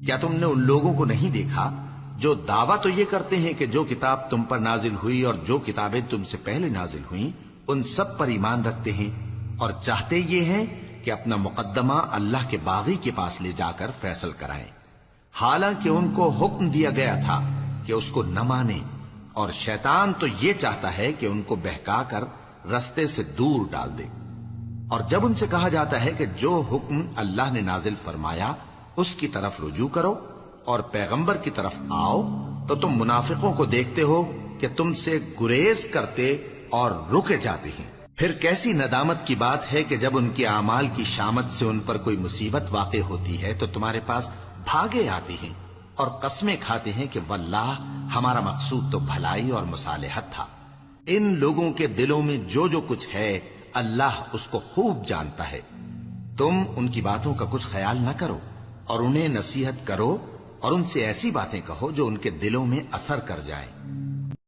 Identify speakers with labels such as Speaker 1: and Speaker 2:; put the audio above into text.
Speaker 1: کیا تم نے ان لوگوں کو نہیں دیکھا جو دعویٰ تو یہ کرتے ہیں کہ جو کتاب تم پر نازل ہوئی اور جو کتابیں تم سے پہلے نازل ہوئیں ان سب پر ایمان رکھتے ہیں، اور چاہتے یہ ہیں کہ اپنا مقدمہ اللہ کے باغی کے پاس لے جا کر فیصل کرائیں، حالانکہ ان کو حکم دیا گیا تھا کہ اس کو نہ مانیں، اور شیطان تو یہ چاہتا ہے کہ ان کو بہکا کر رستے سے دور ڈال دے۔ اور جب ان سے کہا جاتا ہے کہ جو حکم اللہ نے نازل فرمایا اس کی طرف رجوع کرو اور پیغمبر کی طرف آؤ، تو تم منافقوں کو دیکھتے ہو کہ تم سے گریز کرتے اور رکے جاتے ہیں۔ پھر کیسی ندامت کی بات ہے کہ جب ان کے اعمال کی شامت سے ان پر کوئی مصیبت واقع ہوتی ہے تو تمہارے پاس بھاگے آتے ہیں اور قسمیں کھاتے ہیں کہ واللہ ہمارا مقصود تو بھلائی اور مصالحت تھا۔ ان لوگوں کے دلوں میں جو جو کچھ ہے اللہ اس کو خوب جانتا ہے۔ تم ان کی باتوں کا کچھ خیال نہ کرو اور انہیں نصیحت کرو اور ان سے ایسی باتیں کہو جو ان کے دلوں میں اثر کر جائیں۔